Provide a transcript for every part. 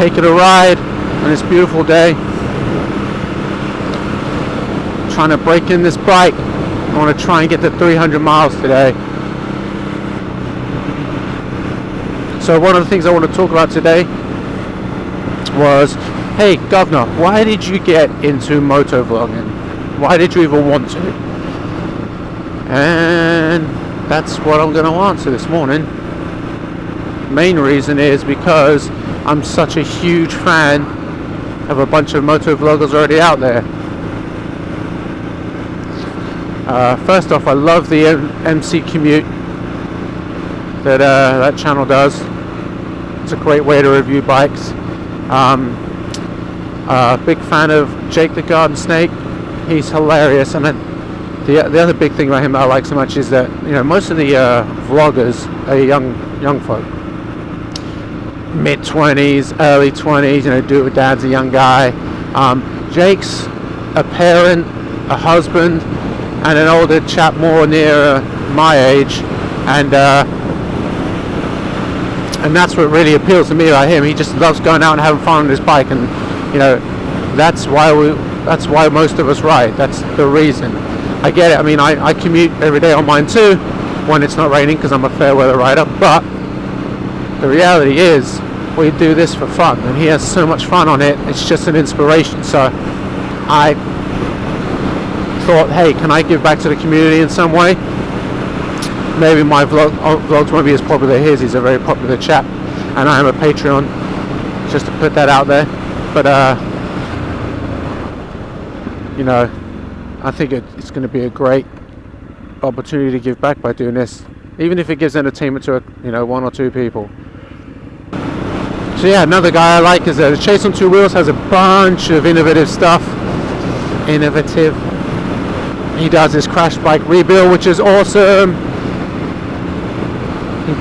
taking a ride on this beautiful day. Trying to break in this bike. I want to try and get to 300 miles today. So one of the things I want to talk about today was, hey governor, why did you get into motovlogging? Why did you even want to? And that's what I'm going to answer this morning. Main reason is because I'm such a huge fan of a bunch of motovloggers already out there. First off, I love the MC commute that channel does. It's a great way to review bikes. Big fan of Jake the Garden Snake. He's hilarious. And then the other big thing about him that I like so much is that, you know, most of the vloggers are young folk, mid-20s, early 20s. You know, do it with dad's a young guy. Jake's a parent, a husband, and an older chap more near my age, and that's what really appeals to me about him. He just loves going out and having fun on his bike, and you know, that's why most of us ride. That's the reason. I get it. I mean, I commute every day on mine too when it's not raining because I'm a fair weather rider, but the reality is we do this for fun, and he has so much fun on it. It's just an inspiration. So I thought, hey, can I give back to the community in some way? Maybe my vlogs won't be as popular as his. He's a very popular chap, and I am a Patreon, just to put that out there. But you know, I think it's going to be a great opportunity to give back by doing this, even if it gives entertainment to one or two people. So yeah, another guy I like is the Chase on Two Wheels. Has a bunch of innovative stuff. He does this crash bike rebuild, which is awesome. He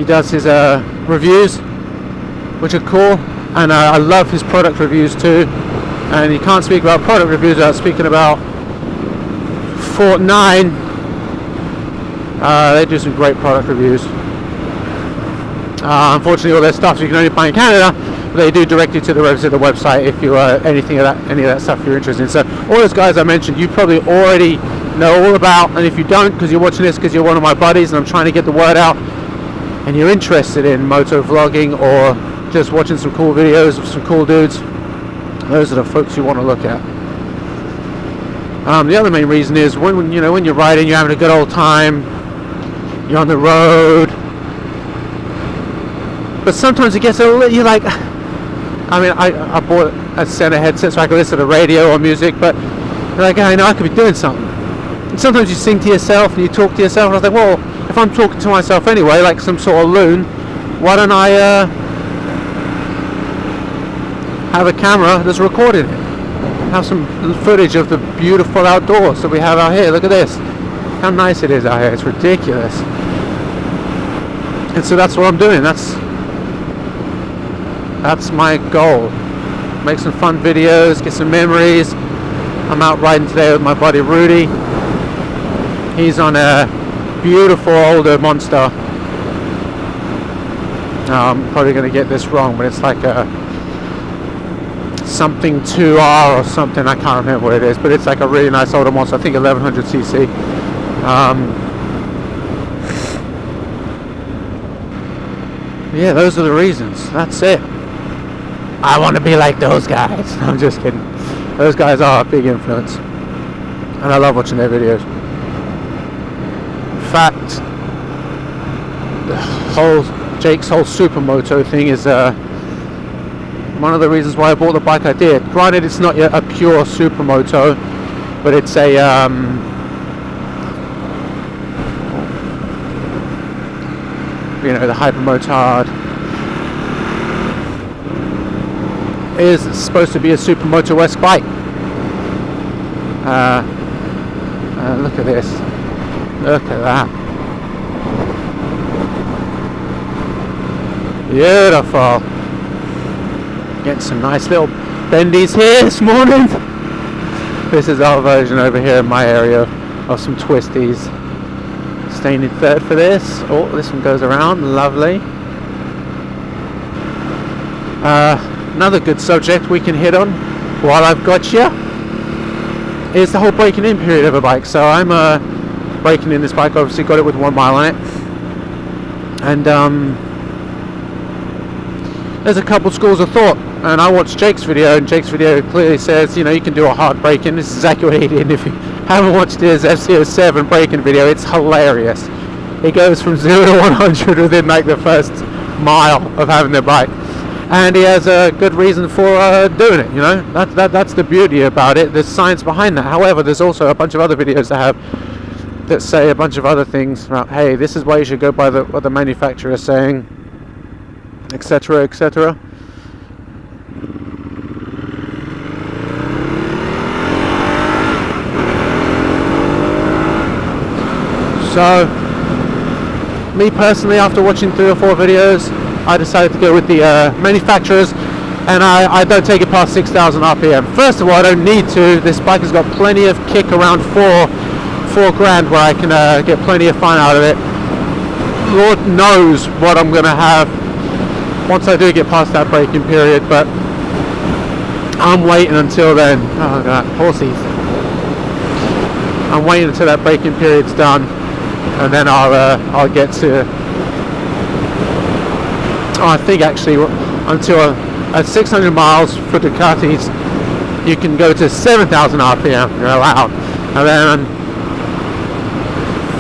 does his reviews, which are cool, and I love his product reviews too. And you can't speak about product reviews without speaking about Fort 9. They do some great product reviews. Unfortunately, all their stuff you can only buy in Canada. But they do direct you to the website if you any of that stuff you're interested in. So all those guys I mentioned, you probably already know all about. And if you don't, because you're watching this because you're one of my buddies and I'm trying to get the word out, and you're interested in moto vlogging or just watching some cool videos of some cool dudes, those are the folks you want to look at. The other main reason is when you're riding, you're having a good old time, you're on the road. But sometimes it gets a little, you're like, I mean, I bought a center headset so I can listen to radio or music, but you're like, I know I could be doing something. And sometimes you sing to yourself and you talk to yourself, and I was like, well, if I'm talking to myself anyway, like some sort of loon, why don't I have a camera that's recording it? Have some footage of the beautiful outdoors that we have out here. Look at this. How nice it is out here. It's ridiculous. And so that's what I'm doing. That's my goal. Make some fun videos, get some memories. I'm out riding today with my buddy Rudy. He's on a beautiful older monster. I'm probably going to get this wrong, but it's like a something 2R or something. I can't remember what it is, but it's like a really nice older monster. I think 1100cc. Yeah, those are the reasons. That's it. I want to be like those guys. I'm just kidding. Those guys are a big influence, and I love watching their videos. In fact, Jake's whole supermoto thing is one of the reasons why I bought the bike I did. Granted, it's not yet a pure supermoto, but it's a the Hypermotard is supposed to be a supermoto-esque bike. Look at this. Look at that. Beautiful. Getting some nice little bendies here this morning. This is our version over here in my area of some twisties. Staying in third for this. Oh, this one goes around. Lovely. Another good subject we can hit on while I've got you is the whole breaking in period of a bike. So I'm breaking in this bike. Obviously got it with 1 mile on it, and there's a couple schools of thought. And I watched Jake's video, and Jake's video clearly says, you know, you can do a hard break-in. This is exactly what he did. If you haven't watched his FCO7 break-in video, it's hilarious. It goes from 0 to 100 within like the first mile of having the bike. And he has a good reason for doing it, you know. That's the beauty about it. There's science behind that. However, there's also a bunch of other videos that say a bunch of other things about, hey, this is why you should go by what the manufacturer is saying, etc., etc. So, me personally, after watching 3 or 4 videos, I decided to go with the manufacturers, and I don't take it past 6,000 RPM. First of all, I don't need to. This bike has got plenty of kick around 4 grand where I can get plenty of fun out of it. Lord knows what I'm going to have once I do get past that braking period, but I'm waiting until then. Oh god, horsies. I'm waiting until that braking period's done, and then I'll get to, I think actually until at 600 miles for Ducatis you can go to 7,000 RPM, you're allowed, and then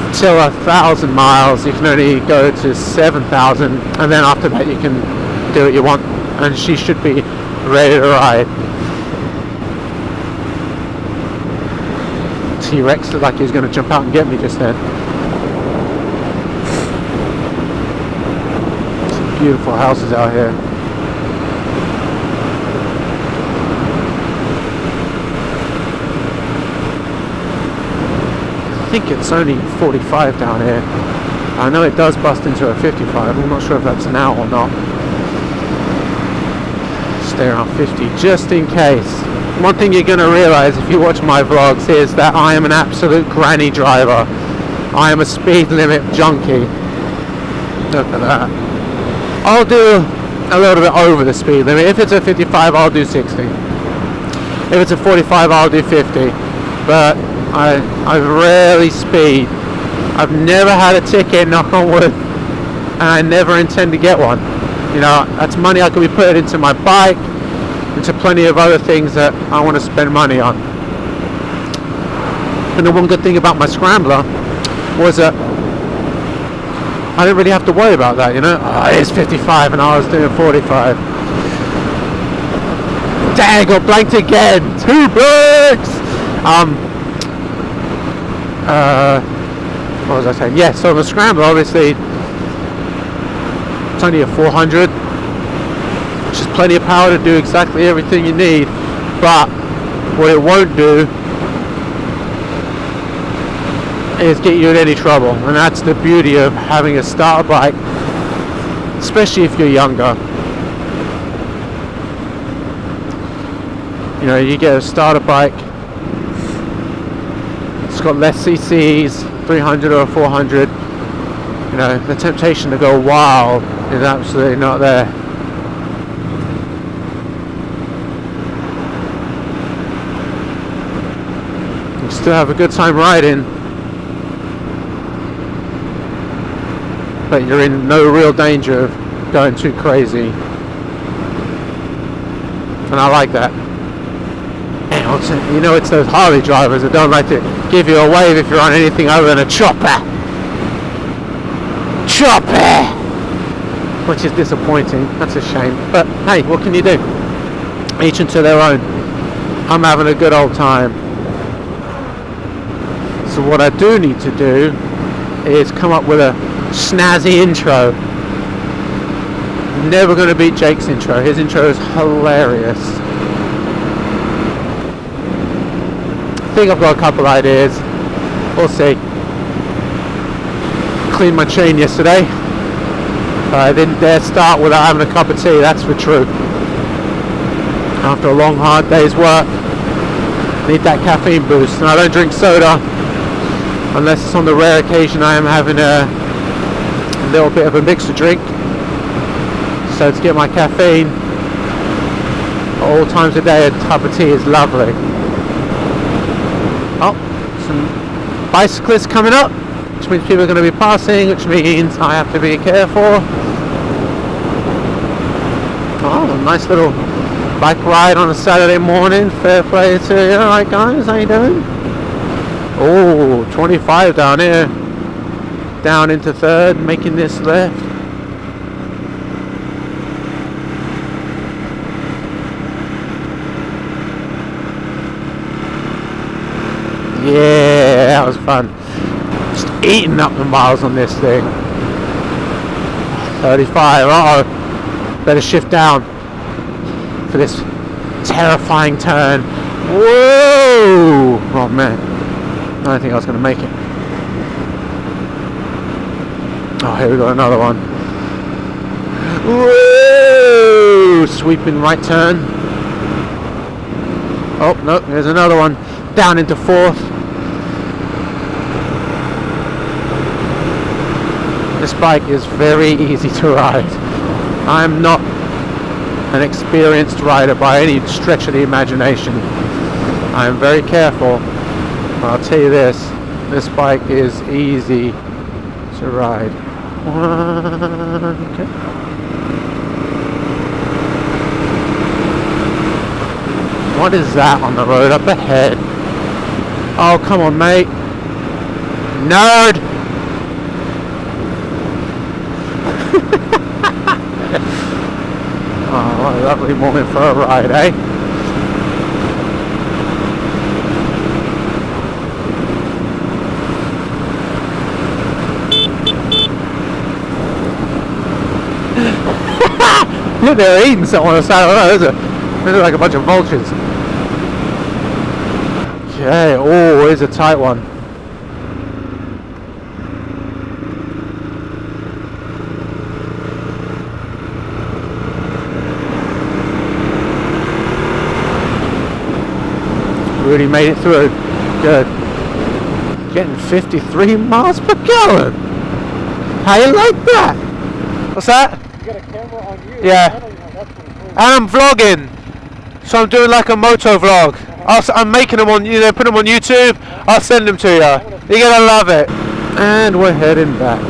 until 1,000 miles you can only go to 7,000, and then after that you can do what you want, and she should be ready to ride. T-Rex looked like he was going to jump out and get me just then. Some beautiful houses out here. I think it's only 45 down here. I know it does bust into a 55. I'm not sure if that's now or not. Stay around 50 just in case. One thing you're going to realise if you watch my vlogs is that I am an absolute granny driver. I am a speed limit junkie. Look at that. I'll do a little bit over the speed limit. If it's a 55, I'll do 60. If it's a 45, I'll do 50. But I rarely speed. I've never had a ticket, knock on wood, and I never intend to get one. You know, that's money I could be putting into my bike, into plenty of other things that I want to spend money on. And the one good thing about my Scrambler was that I didn't really have to worry about that, you know. It's 55 and I was doing 45. Dang, got blanked again. 2 blanks! What was I saying? Yeah, so the Scrambler, obviously, it's only a 400, which is plenty of power to do exactly everything you need, but what it won't do is get you in any trouble, and that's the beauty of having a starter bike, especially if you're younger. You know, you get a starter bike, it's got less CCs, 300 or 400, you know, the temptation to go wild is absolutely not there. You still have a good time riding, but you're in no real danger of going too crazy, and I like that. You know, it's those Harley drivers that don't like to give you a wave if you're on anything other than a chopper, which is disappointing. That's a shame, but hey, what can you do? Each unto their own. I'm having a good old time. So what I do need to do is come up with a snazzy intro. Never going to beat Jake's intro. His intro is hilarious. I think I've got a couple ideas. We'll see. Cleaned my chain yesterday. I didn't dare start without having a cup of tea, that's for true. After a long hard day's work, need that caffeine boost. And I don't drink soda, unless it's on the rare occasion I am having a little bit of a mixer drink. So to get my caffeine at all times of day, a cup of tea is lovely. Oh, some bicyclists coming up, which means people are going to be passing, which means I have to be careful. Oh, a nice little bike ride on a Saturday morning. Fair play to you. Alright guys, how you doing? Oh, 25 down here. Down into third, making this left. Yeah, that was fun. Just eating up the miles on this thing. 35, uh-oh. Better shift down for this terrifying turn. Whoa! Oh man, I don't think I was going to make it. Oh, here we got another one. Whoa! Sweeping right turn. Oh no, there's another one. Down into fourth. This bike is very easy to ride. I'm not an experienced rider by any stretch of the imagination. I am very careful. I'll tell you this bike is easy to ride. Okay. What is that on the road up ahead? Oh, come on, mate. Nerd! Oh, what a lovely morning for a ride, eh? Look, they're eating something on the side of the road. They're like a bunch of vultures. Okay, oh, here's a tight one. Rudy made it through. Good. Getting 53 miles per gallon. How you like that? What's that? You got a camera on you? Yeah. That's pretty cool. And I'm vlogging. So I'm doing like a motovlog. I'm making them on, put them on YouTube. I'll send them to you. You're gonna love it. And we're heading back.